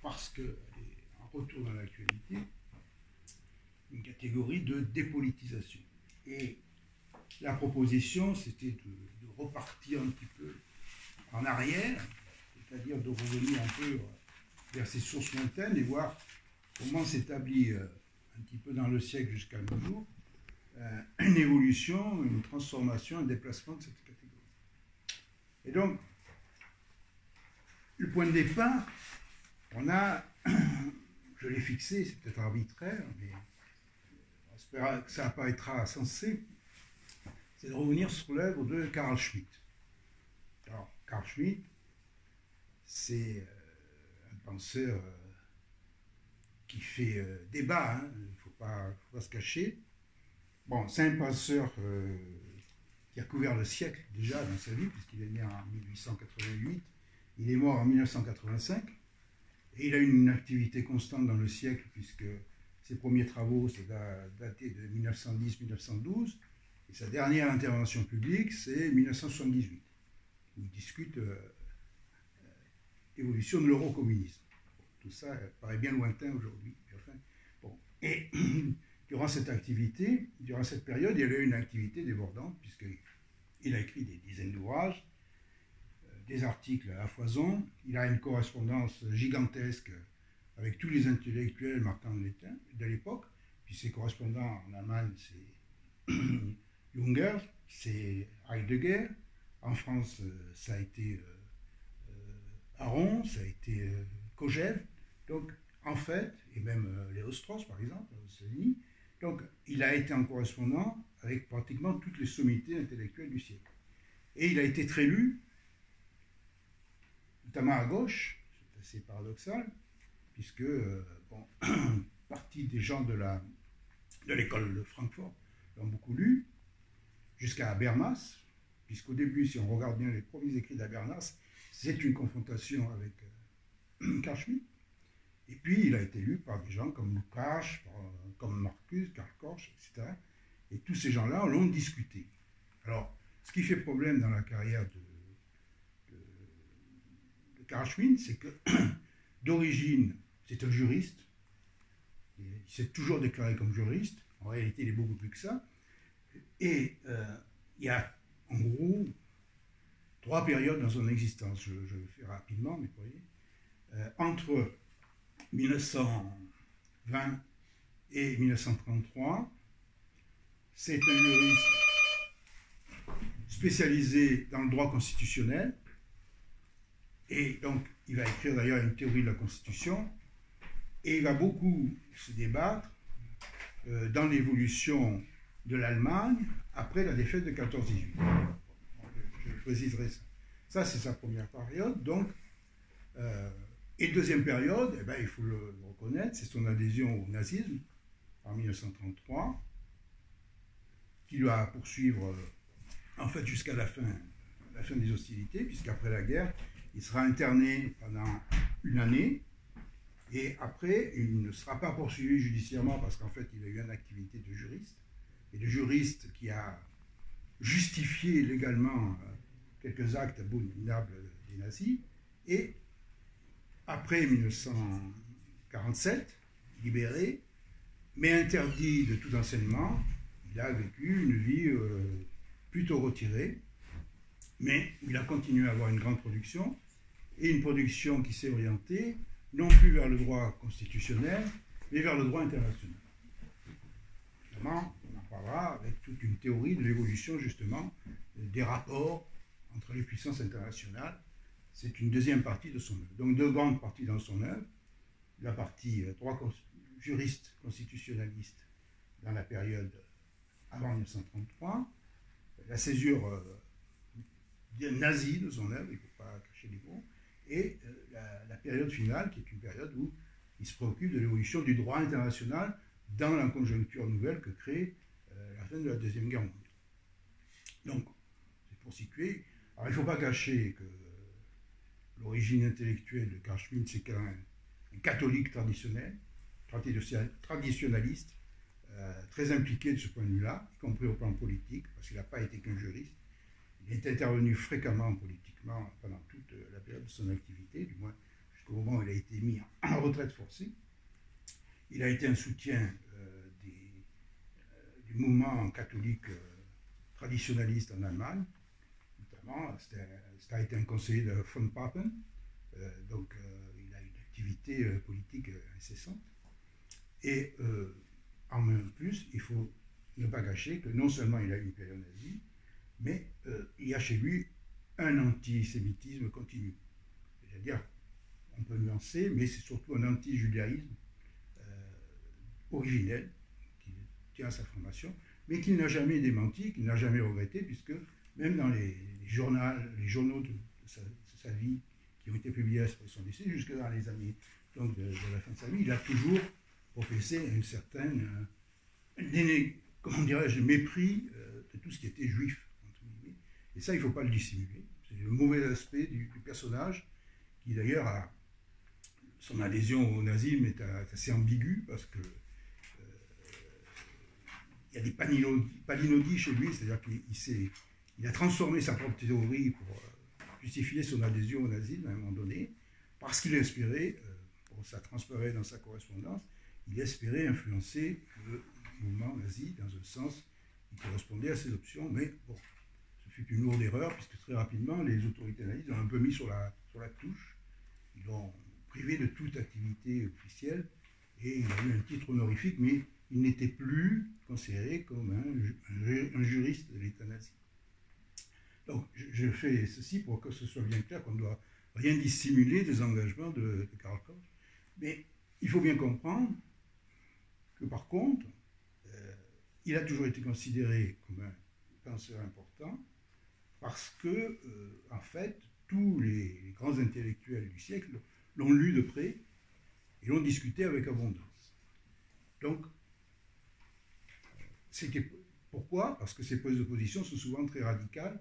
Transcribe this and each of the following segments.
parce qu'elle est en retour dans l'actualité, une catégorie de dépolitisation. Et la proposition, c'était de repartir un petit peu en arrière, c'est-à-dire de revenir un peu vers ses sources lointaines et voir comment s'établit un petit peu dans le siècle jusqu'à nos jours une évolution, une transformation, un déplacement de cette catégorie. Et donc, le point de départ, on a, je l'ai fixé, c'est peut-être arbitraire, mais on espère que ça apparaîtra sensé, c'est de revenir sur l'œuvre de Carl Schmitt. Alors, Carl Schmitt, c'est un penseur qui fait débat, hein, il ne faut pas se cacher. Bon, c'est un penseur qui a couvert le siècle déjà dans sa vie, puisqu'il est né en 1888, il est mort en 1985, et il a eu une activité constante dans le siècle, puisque ses premiers travaux, c'est daté de 1910-1912, et sa dernière intervention publique, c'est 1978, où il discute l'évolution de l'eurocommunisme. Bon, tout ça paraît bien lointain aujourd'hui. Enfin, bon. Et durant cette activité, durant cette période, il y a eu une activité débordante, puisqu'il a écrit des dizaines d'ouvrages, des articles à foison, il a une correspondance gigantesque avec tous les intellectuels marquants de l'époque, puis ses correspondants en Allemagne, c'est Junger, c'est Heidegger, en France, ça a été Aron, ça a été Kojève, donc en fait, et même Léo Strauss par exemple, donc il a été en correspondant avec pratiquement toutes les sommités intellectuelles du siècle. Et il a été très lu, notamment à gauche, c'est assez paradoxal, puisque bon, partie des gens de l'école de Francfort l'ont beaucoup lu, jusqu'à Habermas, puisqu'au début, si on regarde bien les premiers écrits d'Habermas, c'est une confrontation avec Carl Schmitt. Et puis, il a été lu par des gens comme Lukács, comme Marcuse, Karl Korsch, etc. Et tous ces gens-là l'ont discuté. Alors, ce qui fait problème dans la carrière de Carl Schmitt, c'est que, d'origine, c'est un juriste. Il s'est toujours déclaré comme juriste. En réalité, il est beaucoup plus que ça. Et il y a, en gros, 3 périodes dans son existence. Je le fais rapidement, mais vous voyez. Entre 1920 et 1933, c'est un juriste spécialisé dans le droit constitutionnel. Et donc, il va écrire d'ailleurs une théorie de la Constitution. Et il va beaucoup se débattre dans l'évolution de l'Allemagne après la défaite de 14-18. Je préciserai ça. Ça, c'est sa première période. Donc, et deuxième période, eh ben, il faut le reconnaître, c'est son adhésion au nazisme en 1933, qui va poursuivre en fait jusqu'à la fin des hostilités, puisqu'après la guerre, il sera interné pendant une année. Et après, il ne sera pas poursuivi judiciairement parce qu'en fait, il a eu une activité de juriste, et de juriste qui a justifié légalement quelques actes abominables des nazis. Et après 1947, libéré, mais interdit de tout enseignement, il a vécu une vie plutôt retirée, mais il a continué à avoir une grande production, et une production qui s'est orientée non plus vers le droit constitutionnel, mais vers le droit international. Évidemment, on en parlera avec toute une théorie de l'évolution, justement, des rapports entre les puissances internationales. C'est une deuxième partie de son œuvre. Donc, 2 grandes parties dans son œuvre. La partie juriste constitutionnaliste dans la période avant 1933, la césure nazie de son œuvre, il ne faut pas cacher les mots, et la période finale, qui est une période où il se préoccupe de l'évolution du droit international dans la conjoncture nouvelle que crée la fin de la Deuxième Guerre mondiale. Donc, c'est pour situer. Alors, il ne faut pas cacher que l'origine intellectuelle de Carl Schmitt, c'est un catholique traditionnel, traditionnaliste, très impliqué de ce point de vue-là, y compris au plan politique, parce qu'il n'a pas été qu'un juriste. Il est intervenu fréquemment politiquement pendant toute la période de son activité, du moins jusqu'au jusqu'au moment où il a été mis en retraite forcée. Il a été un soutien du mouvement catholique traditionnaliste en Allemagne, notamment. Ça a été un conseiller de von Papen, donc il a une activité politique incessante. Et en plus, il faut ne pas cacher que non seulement il a eu une période nazie, mais il y a chez lui un antisémitisme continu. C'est-à-dire, on peut nuancer, mais c'est surtout un anti-judaïsme originel qui tient à sa formation, mais qu'il n'a jamais démenti, qu'il n'a jamais regretté, puisque même dans les journaux de sa vie qui ont été publiés après son décès, jusque dans les années donc de la fin de sa vie, il a toujours professé une certaine comment dirais-je, mépris de tout ce qui était juif, entre guillemets. Et ça, il ne faut pas le dissimuler. C'est le mauvais aspect du personnage, qui d'ailleurs a son adhésion au nazisme est assez ambiguë, parce que il y a des palinodies chez lui, c'est-à-dire qu'il a transformé sa propre théorie pour justifier son adhésion au nazisme à un moment donné, parce qu'il espérait, ça transparaît dans sa correspondance, il espérait influencer le mouvement nazi dans un sens qui correspondait à ses options, mais bon, ce fut une lourde erreur, puisque très rapidement, les autorités nazis l'ont un peu mis sur la touche, ils l'ont privé de toute activité officielle, et il a eu un titre honorifique, mais il n'était plus considéré comme un juriste de l'État nazi. Donc, je fais ceci pour que ce soit bien clair qu'on ne doit rien dissimuler des engagements de Karl Korsch. Mais il faut bien comprendre que, par contre, il a toujours été considéré comme un penseur important parce que, en fait, tous les grands intellectuels du siècle l'ont lu de près et l'ont discuté avec abondance. Donc, pourquoi? Parce que ses prises de position sont souvent très radicales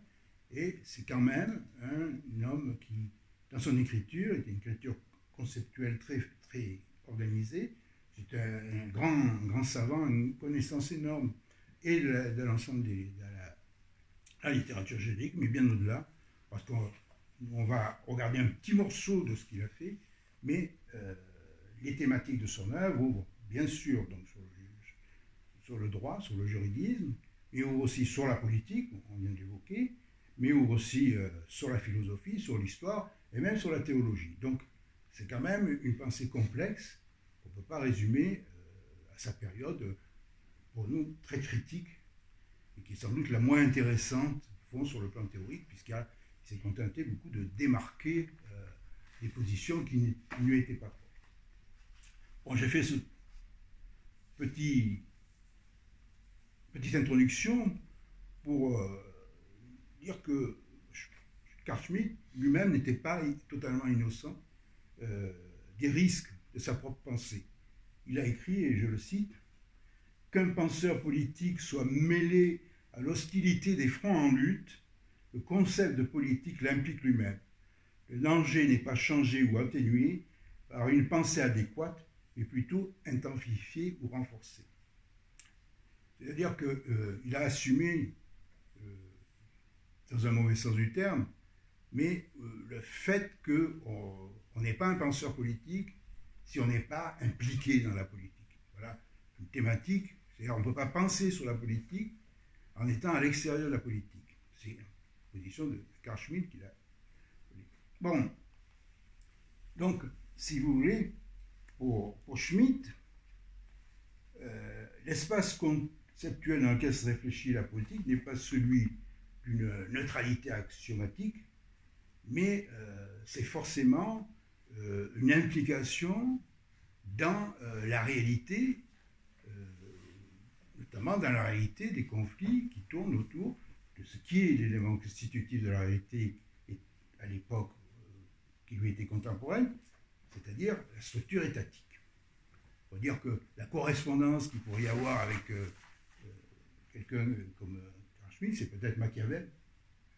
et c'est quand même un homme qui, dans son écriture, était une écriture conceptuelle très, très organisée. C'est un grand savant, une connaissance énorme et de l'ensemble de la littérature juridique, mais bien au-delà, parce qu'on va regarder un petit morceau de ce qu'il a fait, mais les thématiques de son œuvre ouvrent bien sûr donc, sur le droit, sur le juridisme, mais ouvrent aussi sur la politique, on vient d'évoquer, mais ouvrent aussi sur la philosophie, sur l'histoire, et même sur la théologie. Donc c'est quand même une pensée complexe qu'on ne peut pas résumer à sa période, pour nous, très critique, et qui est sans doute la moins intéressante, au fond, sur le plan théorique, puisqu'il s'est contenté beaucoup de démarquer des positions qui ne lui étaient pas propres. Bon, j'ai fait cette petite introduction pour dire que Carl Schmitt lui-même n'était pas totalement innocent des risques de sa propre pensée. Il a écrit, et je le cite, « Qu'un penseur politique soit mêlé à l'hostilité des francs en lutte, le concept de politique l'implique lui-même. Le danger n'est pas changé ou atténué par une pensée adéquate, mais plutôt intensifiée ou renforcée. » C'est-à-dire qu'il a assumé, dans un mauvais sens du terme, mais le fait qu'on n'est pas un penseur politique si on n'est pas impliqué dans la politique. Voilà une thématique, c'est-à-dire on ne peut pas penser sur la politique en étant à l'extérieur de la politique. C'est une position de Carl Schmitt qu'il a. Bon, donc, si vous voulez, pour Schmitt, l'espace conceptuel dans lequel se réfléchit la politique n'est pas celui d'une neutralité axiomatique, mais c'est forcément une implication dans la réalité, notamment dans la réalité des conflits qui tournent autour de ce qui est l'élément constitutif de la réalité à l'époque qui lui était contemporaine, c'est-à-dire la structure étatique. Il faut dire que la correspondance qu'il pourrait y avoir avec quelqu'un comme Carl Schmitt, c'est peut-être Machiavel.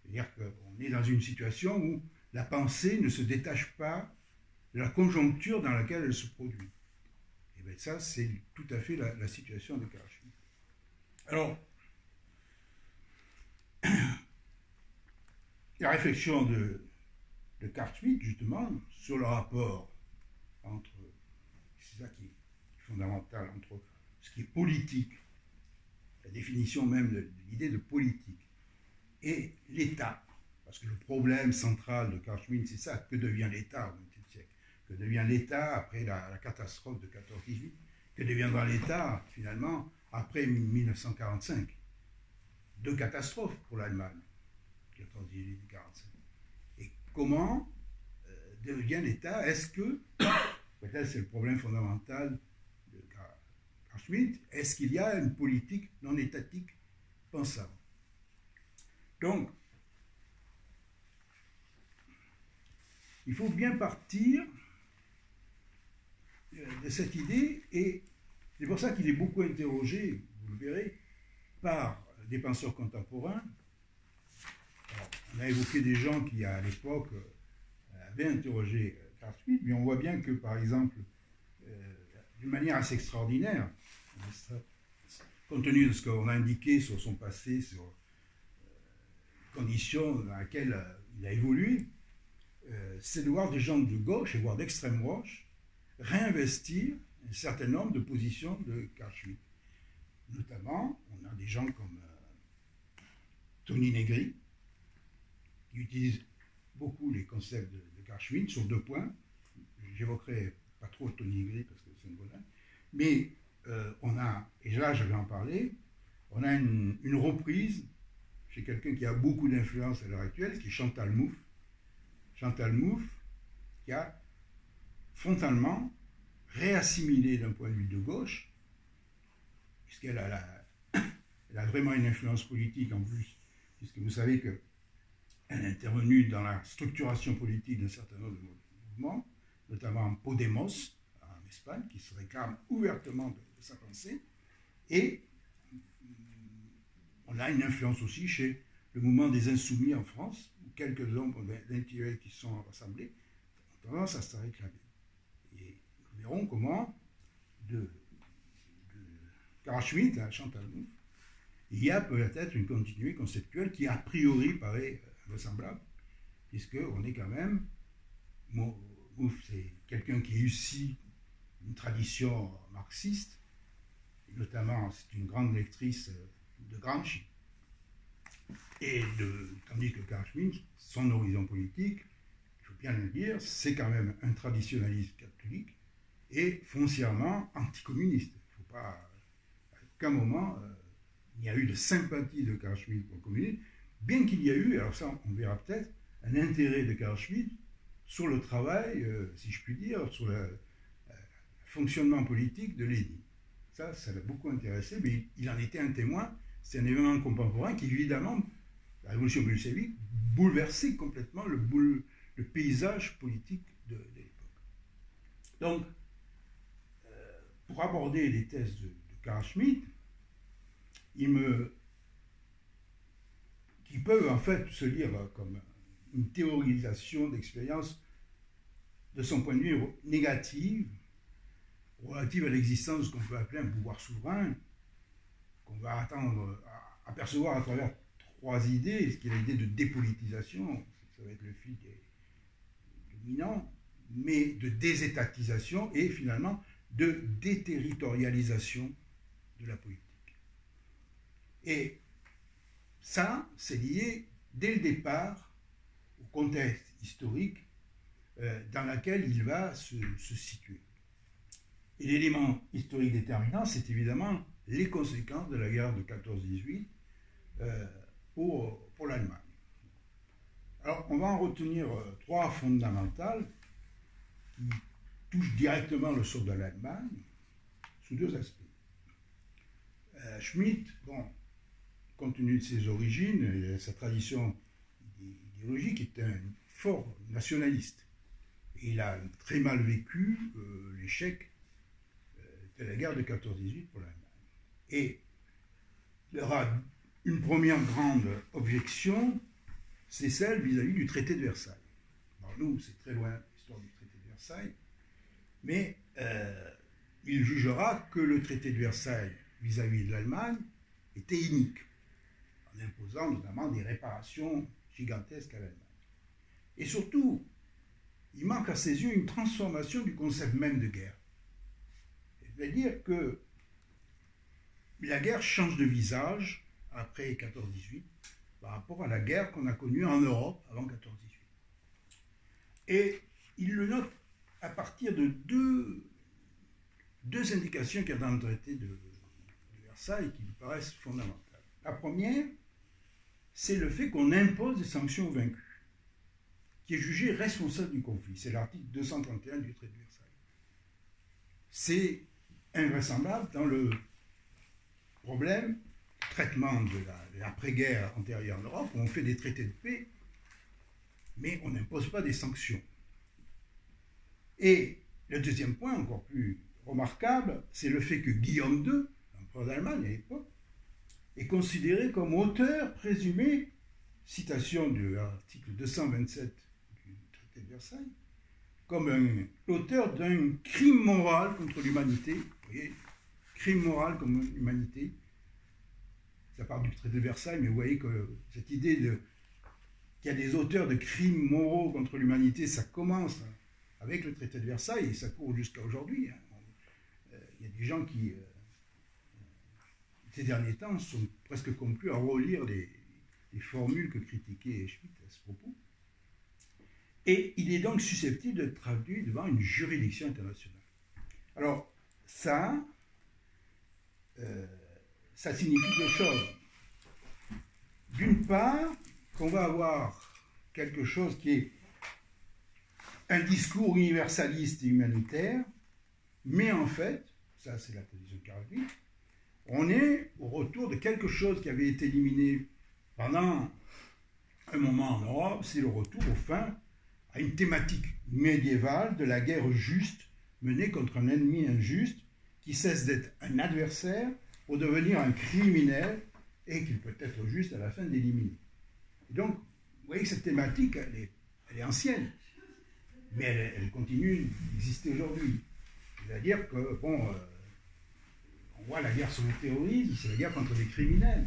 C'est-à-dire qu'on est dans une situation où la pensée ne se détache pas de la conjoncture dans laquelle elle se produit. Et bien ça, c'est tout à fait la situation de Carl Schmitt. Alors, la réflexion de Carl Schmitt, justement, sur le rapport entre, c'est ça qui est fondamental, entre ce qui est politique, la définition même de l'idée de politique, et l'État. Parce que le problème central de Carl Schmitt, c'est ça, que devient l'État au XXe siècle? Que devient l'État après la catastrophe de 14-18? Que deviendra l'État, finalement, après 1945? Deux catastrophes pour l'Allemagne, 14-18 et 45. Et comment devient l'État? Est-ce que, peut-être c'est le problème fondamental de Carl Schmitt, est-ce qu'il y a une politique non étatique pensable? Donc, il faut bien partir de cette idée, et c'est pour ça qu'il est beaucoup interrogé, vous le verrez, par des penseurs contemporains. Alors, on a évoqué des gens qui, à l'époque, avaient interrogé Carl Schmitt, mais on voit bien que, par exemple, d'une manière assez extraordinaire, compte tenu de ce qu'on a indiqué sur son passé, sur les conditions dans lesquelles il a évolué, c'est de voir des gens de gauche, et voire d'extrême gauche, réinvestir un certain nombre de positions de Carl Schmitt. Notamment, on a des gens comme Tony Negri, qui utilise beaucoup les concepts de Carl Schmitt sur deux points. J'évoquerai pas trop Tony Negri parce que c'est une bonne, mais on a, et là je vais en parler, on a une reprise chez quelqu'un qui a beaucoup d'influence à l'heure actuelle, qui est Chantal Mouffe. Chantal Mouffe, qui a frontalement réassimilé d'un point de vue de gauche, puisqu'elle elle a vraiment une influence politique en plus, puisque vous savez qu'elle est intervenue dans la structuration politique d'un certain nombre de mouvements, notamment Podemos en Espagne, qui se réclame ouvertement de sa pensée, et on a une influence aussi chez le mouvement des Insoumis en France, où quelques nombres d'intellectuels qui sont rassemblés ont tendance à se réclamer. Et nous verrons comment, de Carl Schmitt à Chantal Mouffe, il y a peut-être une continuité conceptuelle qui a priori paraît vraisemblable, puisqu'on est quand même, Mouffe c'est quelqu'un qui est issu d'une tradition marxiste, et notamment c'est une grande lectrice de Gramsci, tandis que Carl Schmitt, son horizon politique, il faut bien le dire, c'est quand même un traditionnaliste catholique et foncièrement anticommuniste. Il ne faut pas, à aucun moment, il n'y a eu de sympathie de Carl Schmitt pour le communisme, bien qu'il y ait eu, alors ça on verra peut-être, un intérêt de Carl Schmitt sur le travail, si je puis dire, sur le fonctionnement politique de Lénine. Ça l'a beaucoup intéressé, mais il en était un témoin. C'est un événement contemporain qui, évidemment, la révolution bolchevique, bouleversait complètement le paysage politique de l'époque. Donc, pour aborder les thèses de Carl Schmitt, qui peuvent en fait se lire comme une théorisation d'expérience de son point de vue négative, relative à l'existence de ce qu'on peut appeler un pouvoir souverain, qu'on va apercevoir à travers trois idées, ce qui est l'idée de dépolitisation, ça va être le fil dominant, mais de désétatisation et finalement de déterritorialisation de la politique. Et ça, c'est lié dès le départ au contexte historique dans lequel il va se situer. Et l'élément historique déterminant, c'est évidemment les conséquences de la guerre de 14-18 pour l'Allemagne. Alors, on va en retenir trois fondamentales qui touchent directement le sort de l'Allemagne sous deux aspects. Schmitt, compte tenu de ses origines et de sa tradition idéologique, est un fort nationaliste. Et il a très mal vécu l'échec de la guerre de 14-18 pour l'Allemagne. Et il y aura une première grande objection, c'est celle vis-à-vis du traité de Versailles. Alors nous, c'est très loin l'histoire du traité de Versailles, mais il jugera que le traité de Versailles vis-à-vis de l'Allemagne était inique, en imposant notamment des réparations gigantesques à l'Allemagne. Et surtout, il manque à ses yeux une transformation du concept même de guerre. C'est-à-dire que la guerre change de visage après 14-18 par rapport à la guerre qu'on a connue en Europe avant 14-18. Et il le note à partir de deux indications qu'il y a dans le traité de Versailles qui lui paraissent fondamentales. La première, c'est le fait qu'on impose des sanctions aux vaincus, qui est jugé responsable du conflit. C'est l'article 231 du traité de Versailles. C'est invraisemblable dans le problème, traitement de l'après-guerre antérieure en Europe, où on fait des traités de paix, mais on n'impose pas des sanctions. Et le deuxième point, encore plus remarquable, c'est le fait que Guillaume II, l'empereur d'Allemagne à l'époque, est considéré comme auteur présumé, citation de l'article 227 du traité de Versailles, comme l'auteur d'un crime moral contre l'humanité. Vous voyez, crime moral contre l'humanité. Ça part du traité de Versailles, mais vous voyez que cette idée qu'il y a des auteurs de crimes moraux contre l'humanité, ça commence avec le traité de Versailles et ça court jusqu'à aujourd'hui. Il y a des gens qui, ces derniers temps, sont presque conclus à relire les formules que critiquait Schmitt à ce propos. Et il est donc susceptible d'être traduit devant une juridiction internationale. Alors, ça signifie deux choses. D'une part, qu'on va avoir quelque chose qui est un discours universaliste et humanitaire, mais en fait, ça c'est la position de Karl Schmitt, on est au retour de quelque chose qui avait été éliminé pendant un moment en Europe, c'est le retour au fin à une thématique médiévale de la guerre juste menée contre un ennemi injuste qui cesse d'être un adversaire pour devenir un criminel et qu'il peut être juste à la fin d'éliminer. Et donc, vous voyez que cette thématique, elle est ancienne, mais elle continue d'exister aujourd'hui. C'est-à-dire que, bon, on voit la guerre sur le terrorisme, c'est la guerre contre les criminels.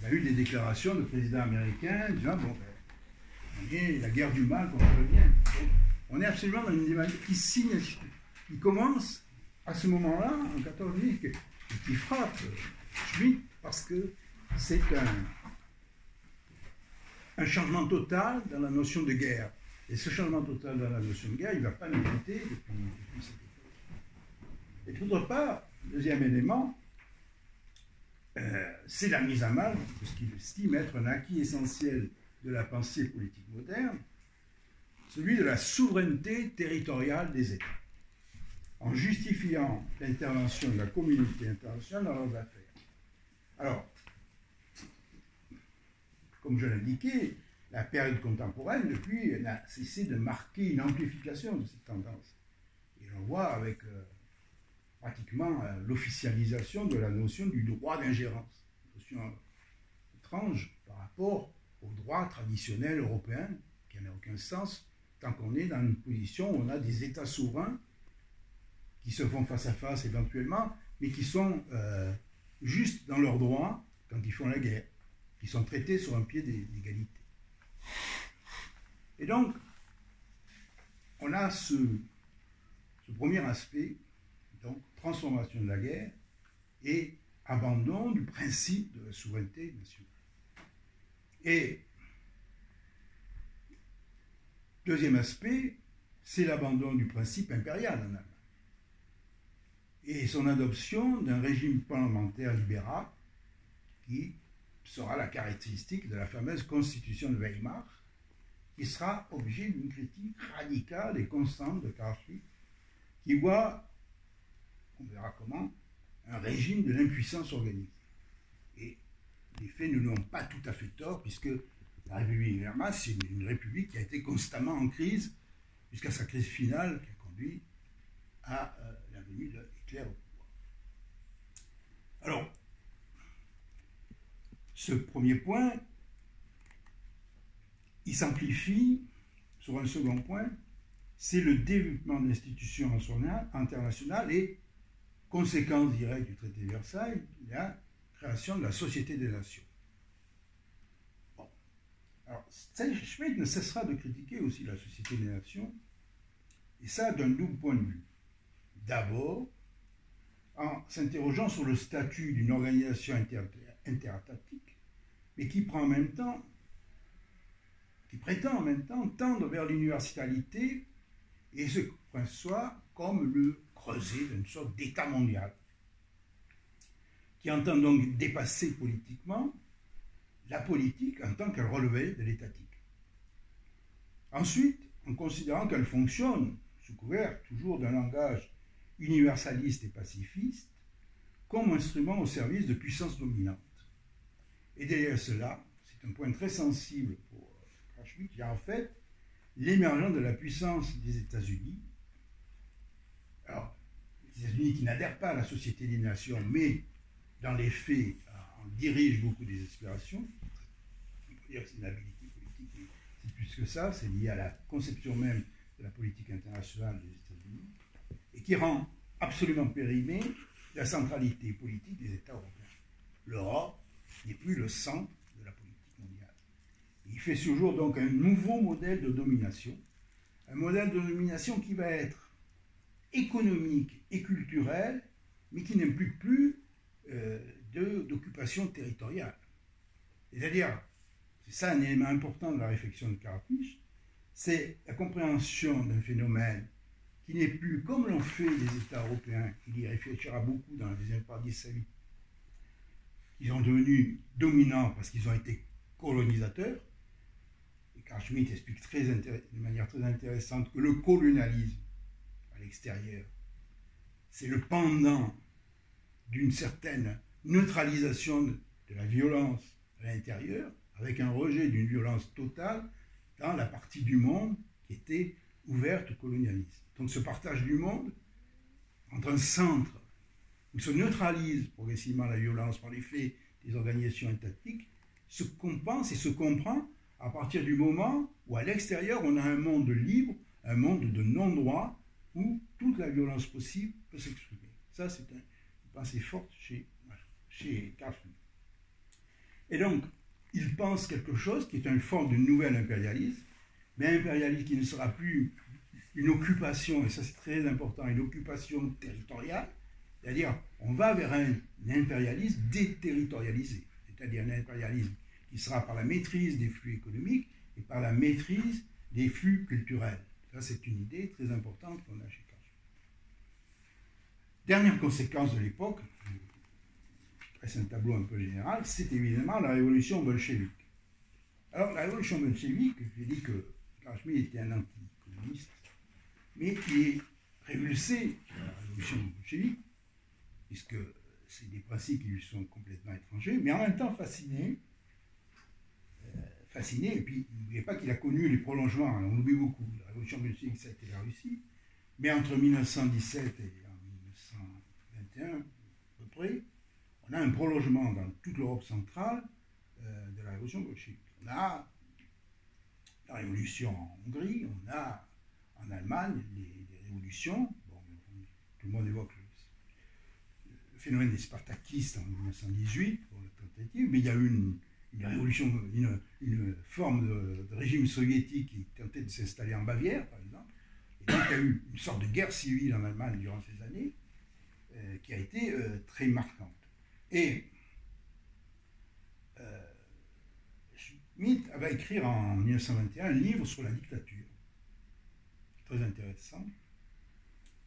On a eu des déclarations de présidents américains disant, bon, on est la guerre du mal contre le bien. Donc, on est absolument dans une dynamique qui commence à ce moment-là, en 14-18, qui frappe Schmitt parce que c'est un changement total dans la notion de guerre. Et ce changement total dans la notion de guerre, il ne va pas nous quitter depuis cette époque. Et d'autre part, deuxième élément, c'est la mise à mal de ce qu'il estime être un acquis essentiel de la pensée politique moderne, celui de la souveraineté territoriale des États, en justifiant l'intervention de la communauté internationale dans leurs affaires. Alors, comme je l'indiquais, la période contemporaine, depuis, n'a cessé de marquer une amplification de cette tendance. Et on voit avec pratiquement l'officialisation de la notion du droit d'ingérence, une notion étrange par rapport au droit traditionnel européen, qui n'a aucun sens, tant qu'on est dans une position où on a des États souverains qui se font face à face éventuellement, mais qui sont justes dans leurs droits quand ils font la guerre, qui sont traités sur un pied d'égalité. Et donc, on a ce premier aspect, donc transformation de la guerre et abandon du principe de la souveraineté nationale. Et deuxième aspect, c'est l'abandon du principe impérial en Allemagne et son adoption d'un régime parlementaire libéral qui sera la caractéristique de la fameuse Constitution de Weimar, qui sera objet d'une critique radicale et constante de Karl Schmitt, qui voit, on verra comment, un régime de l'impuissance organisée. Et les faits ne lui ont pas tout à fait tort, puisque la République weimar, c'est une république qui a été constamment en crise, jusqu'à sa crise finale qui a conduit à la venue de Hitler au pouvoir. Alors, ce premier point, il s'amplifie sur un second point, c'est le développement de l'institution internationale et, conséquence directe du traité de Versailles, la création de la Société des Nations. Bon. Alors, Schmitt ne cessera de critiquer aussi la Société des Nations Et ça d'un double point de vue. D'abord, en s'interrogeant sur le statut d'une organisation interétatique, mais qui prétend en même temps tendre vers l'universalité et se conçoit comme le creuset d'une sorte d'État mondial, qui entend donc dépasser politiquement la politique en tant qu'elle relevait de l'étatique. Ensuite, en considérant qu'elle fonctionne sous couvert toujours d'un langage universaliste et pacifiste, comme instrument au service de puissances dominantes. Et derrière cela, c'est un point très sensible pour Carl Schmitt, il y a en fait l'émergence de la puissance des États-Unis. Alors, les États-Unis qui n'adhèrent pas à la Société des Nations, mais dans les faits, en dirigent beaucoup des aspirations. On peut dire que c'est une habilité politique, mais c'est plus que ça, c'est lié à la conception même de la politique internationale des États-Unis, et qui rend absolument périmée la centralité politique des États européens. L'Europe n'est plus le centre de la politique mondiale. Il fait ce jour donc un nouveau modèle de domination, un modèle de domination qui va être économique et culturel, mais qui n'implique plus d'occupation territoriale. C'est-à-dire, c'est ça un élément important de la réflexion de Carl Schmitt, c'est la compréhension d'un phénomène qui n'est plus comme l'ont fait les États européens, il y réfléchira beaucoup dans la deuxième partie de sa vie. Ils sont devenus dominants parce qu'ils ont été colonisateurs. Et Carl Schmitt explique de manière très intéressante que le colonialisme à l'extérieur, c'est le pendant d'une certaine neutralisation de la violence à l'intérieur, avec un rejet d'une violence totale dans la partie du monde qui était ouverte au colonialisme. Donc ce partage du monde entre un centre où se neutralise progressivement la violence par l'effet des organisations étatiques se compense et se comprend à partir du moment où à l'extérieur on a un monde libre, un monde de non-droit où toute la violence possible peut s'exprimer. Ça c'est une pensée forte chez Carl Schmitt. Et donc il pense quelque chose qui est une forme de nouvel impérialisme, mais un impérialisme qui ne sera plus une occupation, et ça c'est très important, une occupation territoriale, c'est-à-dire on va vers un impérialisme déterritorialisé, c'est-à-dire un impérialisme qui sera par la maîtrise des flux économiques et par la maîtrise des flux culturels. Ça c'est une idée très importante qu'on a chez Carl Schmitt. Dernière conséquence de l'époque, c'est un tableau un peu général, c'est évidemment la révolution bolchevique. Alors la révolution bolchevique, j'ai dit que Carl Schmitt était un anticommuniste, mais il est révulsé par la révolution bolchevique, puisque c'est des principes qui lui sont complètement étrangers, mais en même temps fasciné, et puis n'oubliez pas qu'il a connu les prolongements, on oublie beaucoup, la révolution bolchevique ça a été la Russie, mais entre 1917 et 1921 à peu près, on a un prolongement dans toute l'Europe centrale de la révolution bolchevique. On a la révolution en Hongrie, on a en Allemagne les révolutions, bon, tout le monde évoque le phénomène des spartakistes en 1918, pour la tentative, mais il y a eu une révolution, une forme de régime soviétique qui tentait de s'installer en Bavière, par exemple, et donc il y a eu une sorte de guerre civile en Allemagne durant ces années, qui a été très marquante. Et Schmitt va écrire en 1921 un livre sur la dictature, très intéressant,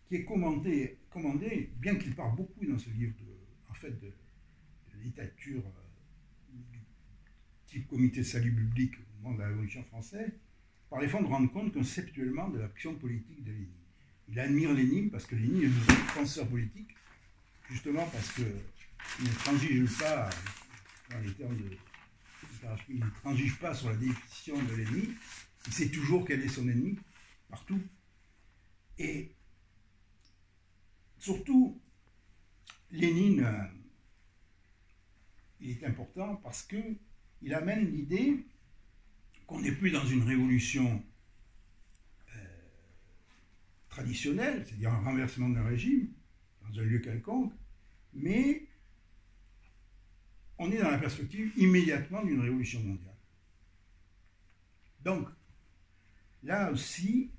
qui est commandé, bien qu'il parle beaucoup dans ce livre de dictature du type comité de salut public au moment de la Révolution française, par les fonds de rendre compte conceptuellement de l'action politique de Lénine. Il admire Lénine parce que Lénine est un penseur politique, justement parce qu'il ne transige pas, dans les termes de il ne transige pas sur la définition de l'ennemi, il sait toujours quel est son ennemi, partout. Et surtout, Lénine, il est important parce qu'il amène l'idée qu'on n'est plus dans une révolution traditionnelle, c'est-à-dire un renversement d'un régime, dans un lieu quelconque, mais on est dans la perspective immédiatement d'une révolution mondiale. Donc, là aussi,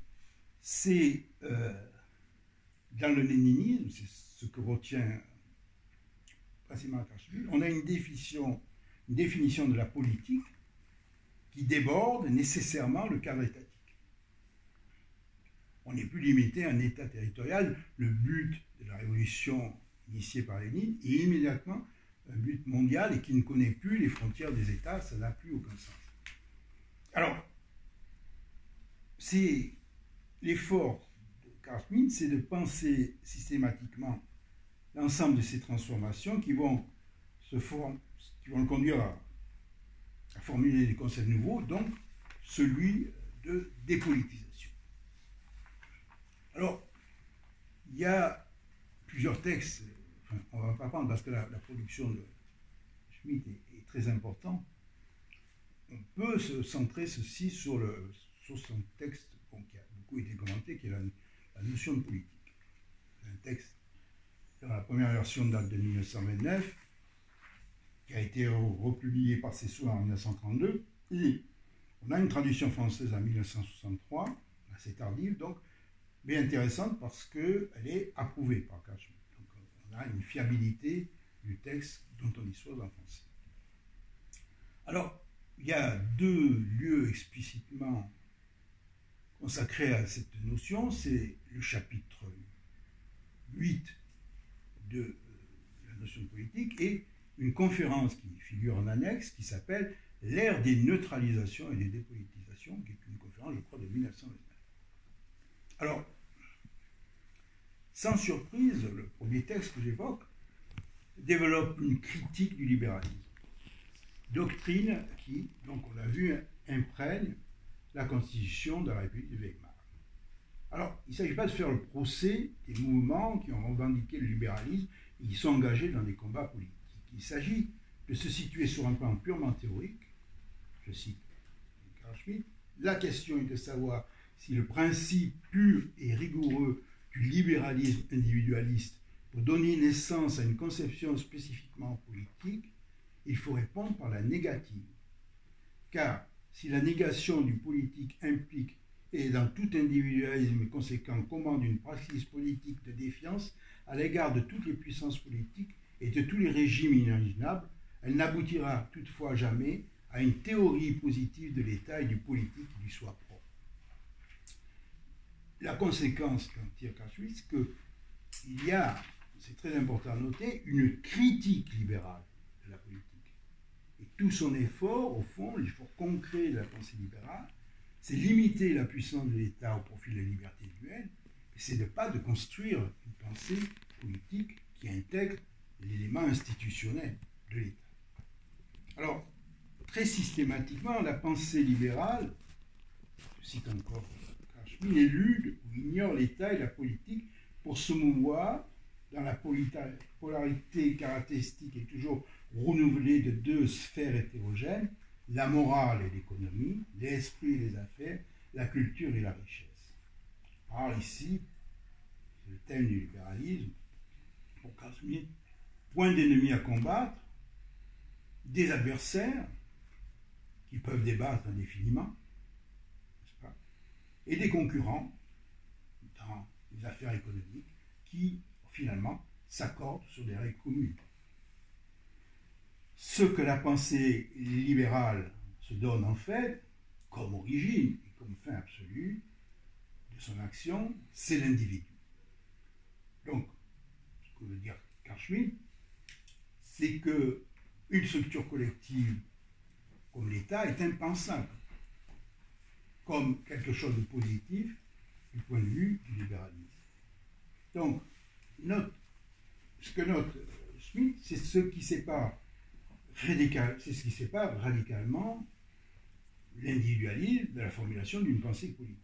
c'est dans le léninisme, c'est ce que retient principalement Carl Schmitt, on a une définition de la politique qui déborde nécessairement le cadre étatique. On n'est plus limité à un État territorial. Le but de la révolution initiée par Lénine est immédiatement un but mondial et qui ne connaît plus les frontières des États, ça n'a plus aucun sens. Alors, l'effort de Carl Schmitt, c'est de penser systématiquement l'ensemble de ces transformations qui vont le conduire à formuler des concepts nouveaux, donc celui de dépolitisation. Alors, il y a plusieurs textes, enfin, on ne va pas prendre parce que la production de Schmitt est très importante. On peut se centrer ceci sur son texte qui a beaucoup été commenté, qui est la notion de politique. C'est un texte, dans la première version date de 1929, qui a été republié par Sessour en 1932, et on a une traduction française en 1963, assez tardive, donc, mais intéressante parce qu'elle est approuvée par Carl Schmitt. Donc on a une fiabilité du texte dont on dispose en français. Alors, il y a deux lieux explicitement consacrés à cette notion, c'est le chapitre 8 de la notion de politique et une conférence qui figure en annexe qui s'appelle « L'ère des neutralisations et des dépolitisations », qui est une conférence, je crois, de 1929. Alors, sans surprise, le premier texte que j'évoque développe une critique du libéralisme. Doctrine qui, donc on l'a vu, imprègne la constitution de la République de Weimar. Alors, il ne s'agit pas de faire le procès des mouvements qui ont revendiqué le libéralisme et qui sont engagés dans des combats politiques. Il s'agit de se situer sur un plan purement théorique, je cite Carl Schmitt, la question est de savoir si le principe pur et rigoureux du libéralisme individualiste pour donner naissance à une conception spécifiquement politique, il faut répondre par la négative. Car si la négation du politique implique et dans tout individualisme conséquent commande une praxis politique de défiance à l'égard de toutes les puissances politiques et de tous les régimes inimaginables, elle n'aboutira toutefois jamais à une théorie positive de l'État et du politique qui lui soit propre. La conséquence qu'en tire Carl Schmitt, c'est qu'il y a, c'est très important à noter, une critique libérale de la politique. Et tout son effort, au fond, l'effort concret de la pensée libérale, c'est limiter la puissance de l'État au profit de la liberté individuelle, et c'est de construire une pensée politique qui intègre l'élément institutionnel de l'État. Alors, très systématiquement, la pensée libérale, je cite encore Carl Schmitt, élude ou ignore l'État et la politique pour se mouvoir dans la polarité caractéristique et toujours renouvelée de deux sphères hétérogènes, la morale et l'économie, l'esprit et les affaires, la culture et la richesse. Alors ici, c'est le thème du libéralisme, pour Carl Schmitt, point d'ennemis à combattre, des adversaires qui peuvent débattre indéfiniment, n'est-ce pas, et des concurrents dans les affaires économiques qui, finalement, s'accordent sur des règles communes. Ce que la pensée libérale se donne en fait, comme origine et comme fin absolue de son action, c'est l'individu. Donc, ce que veut dire Carl Schmitt, c'est qu'une structure collective comme l'État est impensable, comme quelque chose de positif du point de vue du libéralisme. Donc, ce que note Schmitt, c'est ce qui sépare radicalement l'individualisme de la formulation d'une pensée politique.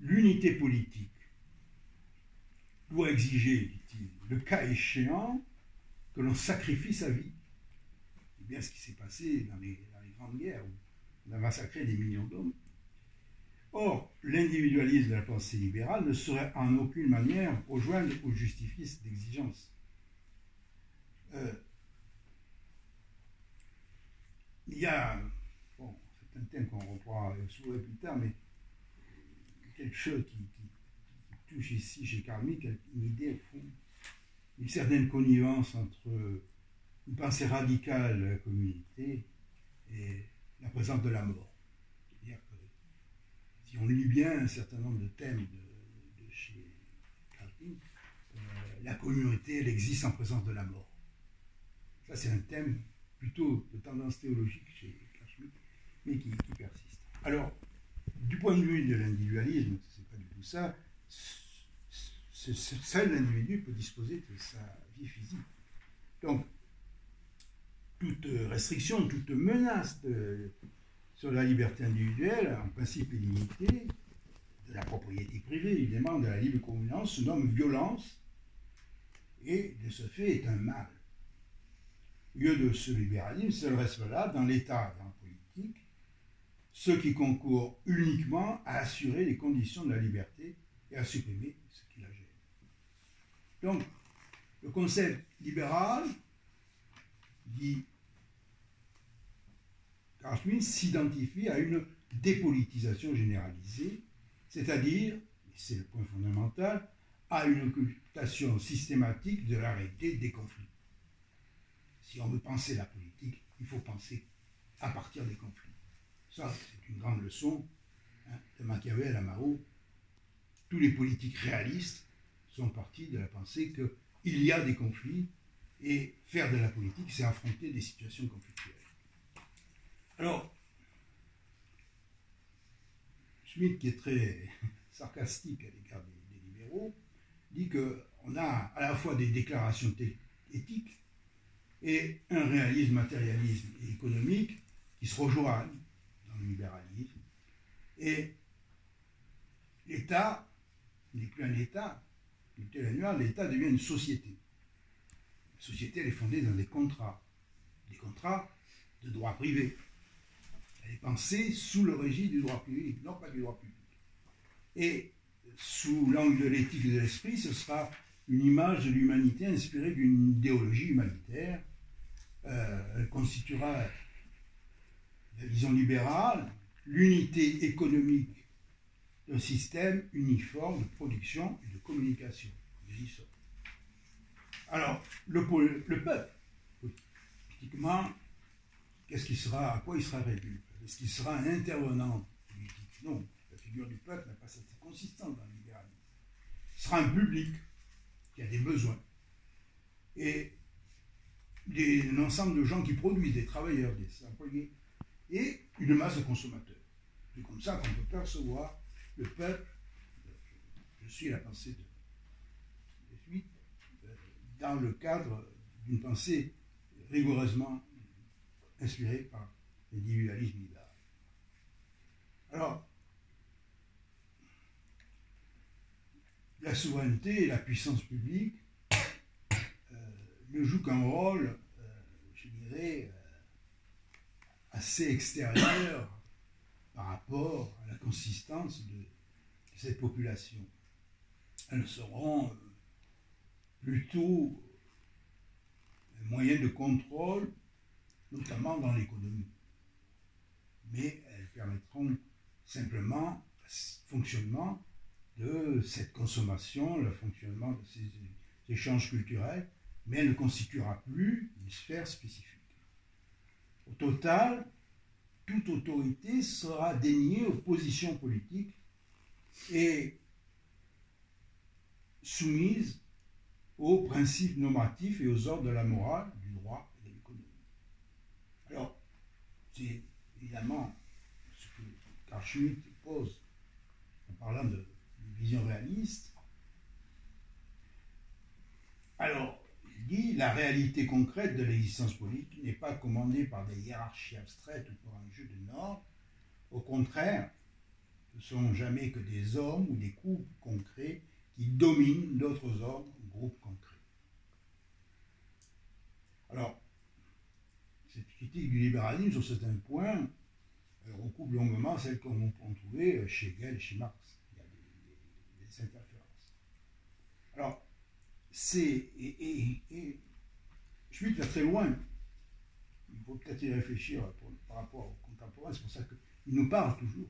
L'unité politique doit exiger, dit-il, le cas échéant, que l'on sacrifie sa vie. C'est bien ce qui s'est passé dans les grandes guerres, où on a massacré des millions d'hommes. Or, l'individualisme de la pensée libérale ne saurait en aucune manière rejoindre ou justifier cette exigence. Il y a, c'est un thème qu'on reprendra souvent plus tard, mais quelque chose qui touche ici chez Carl Schmitt une idée, au fond, une certaine connivence entre une pensée radicale de la communauté et la présence de la mort. C'est-à-dire que si on lit bien un certain nombre de thèmes de chez Carl Schmitt, la communauté, elle existe en présence de la mort. Ça, c'est un thème plutôt de tendance théologique chez Carl Schmitt, mais qui persiste. Alors, du point de vue de l'individualisme, c'est pas du tout ça, seul l'individu peut disposer de sa vie physique. Donc, toute restriction, toute menace sur la liberté individuelle, en principe est limitée, de la propriété privée, évidemment, de la libre convenance, se nomme violence, et de ce fait est un mal. Au lieu de ce libéralisme, seul reste là, dans l'État, dans la politique, ceux qui concourent uniquement à assurer les conditions de la liberté et à supprimer ce qui la gêne. Donc, le concept libéral, dit Carl Schmitt, s'identifie à une dépolitisation généralisée, c'est-à-dire, et c'est le point fondamental, à une occultation systématique de la réalité des conflits. Si on veut penser la politique, il faut penser à partir des conflits. Ça, c'est une grande leçon, de Machiavel à Mao. Tous les politiques réalistes sont partis de la pensée qu'il y a des conflits, et faire de la politique, c'est affronter des situations conflictuelles. Alors, Schmitt, qui est très sarcastique à l'égard des libéraux, dit qu'on a à la fois des déclarations éthiques et un réalisme, matérialisme et économique qui se rejoignent dans le libéralisme. Et l'État n'est plus un État, l'État devient une société. La société, elle est fondée dans des contrats de droit privé. Elle est pensée sous le régime du droit public, non pas du droit public. Et sous l'angle de l'éthique et de l'esprit, ce sera une image de l'humanité inspirée d'une idéologie humanitaire. Elle constituera la vision libérale, l'unité économique d'un système uniforme de production et de communication. Alors, le peuple, politiquement, à quoi il sera réduit? Est-ce qu'il sera un intervenant politique? Non, la figure du peuple n'a pas cette consistance dans le libéralisme. Ce sera un public qui a des besoins. Et un ensemble de gens qui produisent, des travailleurs, des employés, et une masse de consommateurs. C'est comme ça qu'on peut percevoir le peuple. Je suis la pensée de Schmitt dans le cadre d'une pensée rigoureusement inspirée par l'individualisme libéral. Alors, la souveraineté et la puissance publique ne jouent qu'un rôle, je dirais, assez extérieur par rapport à la consistance de cette population. Elles seront plutôt un moyen de contrôle, notamment dans l'économie. Mais elles permettront simplement le fonctionnement de cette consommation, le fonctionnement de ces échanges culturels, mais elle ne constituera plus une sphère spécifique. Au total, toute autorité sera déniée aux positions politiques et soumise aux principes normatifs et aux ordres de la morale, du droit et de l'économie. Alors, c'est évidemment ce que Carl Schmitt pose en parlant d'une vision réaliste. Alors, il dit la réalité concrète de l'existence politique n'est pas commandée par des hiérarchies abstraites ou par un jeu de normes. Au contraire, ce ne sont jamais que des hommes ou des groupes concrets qui dominent d'autres hommes ou groupes concrets. Alors, cette critique du libéralisme sur certains points recoupe longuement celle qu'on peut trouver chez Hegel et chez Marx. Il y a des interférences. Alors, Schmitt va très loin. Il faut peut-être y réfléchir par rapport aux contemporains. C'est pour ça qu'il nous parle toujours.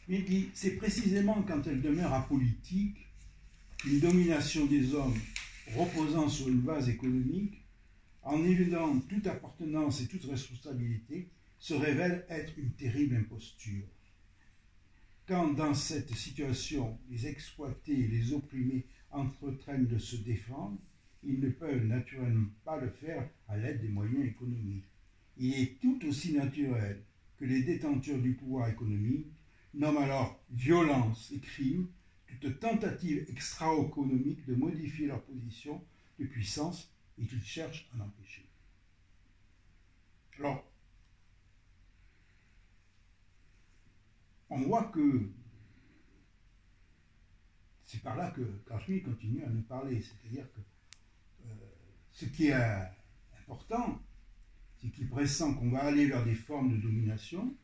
Il dit, c'est précisément quand elle demeure apolitique qu'une domination des hommes reposant sur une base économique, en évidant toute appartenance et toute responsabilité, se révèle être une terrible imposture. Quand dans cette situation, les exploités et les opprimés entreprennent de se défendre, ils ne peuvent naturellement pas le faire à l'aide des moyens économiques. Il est tout aussi naturel que les détenteurs du pouvoir économique nomment alors violence et crime toute tentative extra-économique de modifier leur position de puissance et qu'ils cherchent à l'empêcher. Alors, on voit que c'est par là que Carl Schmitt continue à nous parler, c'est-à-dire que ce qui est important, c'est qu'il pressent qu'on va aller vers des formes de domination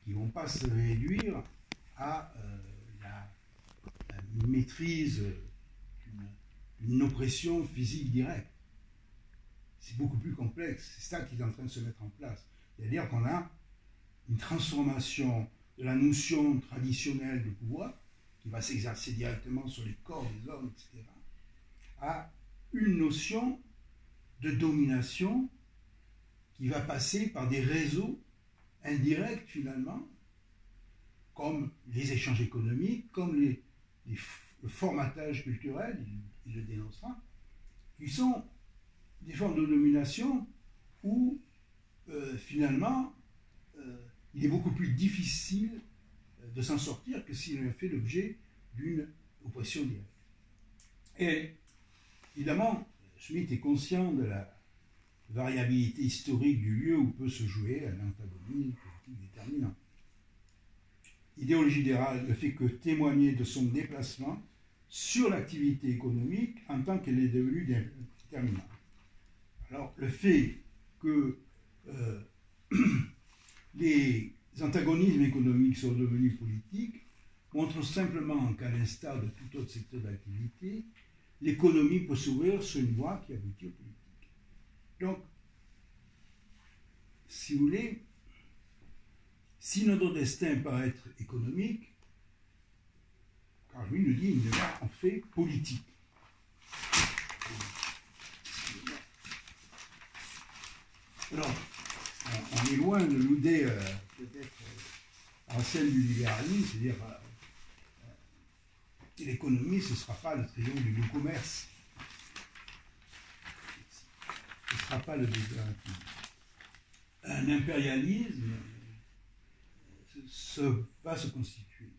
qui ne vont pas se réduire à la maîtrise d'une oppression physique directe. C'est beaucoup plus complexe, c'est ça qui est en train de se mettre en place. C'est-à-dire qu'on a une transformation de la notion traditionnelle de pouvoir, qui va s'exercer directement sur les corps des hommes, etc., à une notion de domination qui va passer par des réseaux indirects finalement, comme les échanges économiques, comme le formatage culturel, il le dénoncera, qui sont des formes de domination où finalement il est beaucoup plus difficile de s'en sortir que s'il a fait l'objet d'une oppression directe. Et évidemment, Schmitt est conscient de la variabilité historique du lieu où peut se jouer un antagonisme politique déterminant. Idéologie libérale ne fait que témoigner de son déplacement sur l'activité économique en tant qu'elle est devenue déterminante. Alors, le fait que les antagonismes économiques sont devenus politiques montre simplement qu'à l'instar de tout autre secteur d'activité, l'économie peut s'ouvrir sur une voie qui aboutit aux politiques. Donc, si vous voulez, si notre destin paraît être économique, car lui nous dit il devient en fait politique. Alors, on est loin de l'idée peut-être ancienne du libéralisme, c'est-à-dire que l'économie, ce ne sera pas le triomphe du commerce. Ce ne sera pas le désintéressement. Un impérialisme va se constituer.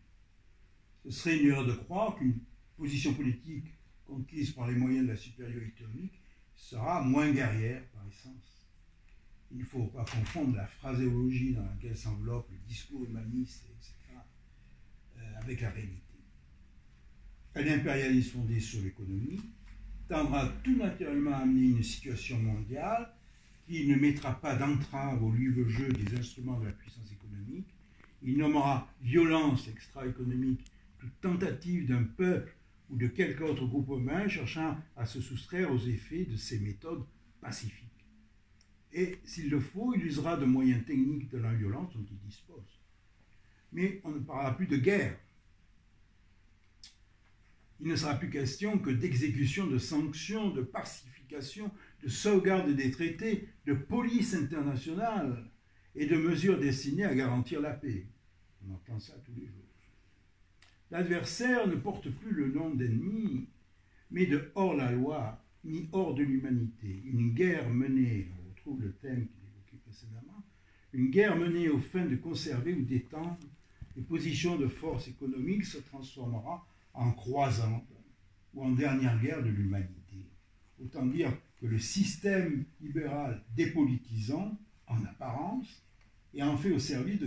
Ce serait une erreur de croire qu'une position politique conquise par les moyens de la supériorité économique sera moins guerrière par essence. Il ne faut pas confondre la phraséologie dans laquelle s'enveloppe le discours humaniste, etc., avec la réalité. Un impérialisme fondé sur l'économie tendra tout naturellement à amener une situation mondiale qui ne mettra pas d'entrave au libre jeu des instruments de la puissance économique. Il nommera violence extra-économique toute tentative d'un peuple ou de quelque autre groupe humain cherchant à se soustraire aux effets de ces méthodes pacifiques. Et s'il le faut, il usera de moyens techniques de la violence dont il dispose. Mais on ne parlera plus de guerre. Il ne sera plus question que d'exécution de sanctions, de pacification, de sauvegarde des traités, de police internationale et de mesures destinées à garantir la paix. On entend ça tous les jours. L'adversaire ne porte plus le nom d'ennemi, mais de hors-la-loi, ni hors de l'humanité. Une guerre menée, on retrouve le thème qu'il évoquait précédemment, une guerre menée aux fins de conserver ou d'étendre les positions de force économique se transformera en croisante ou en dernière guerre de l'humanité. Autant dire que le système libéral dépolitisant, en apparence, est en fait au service de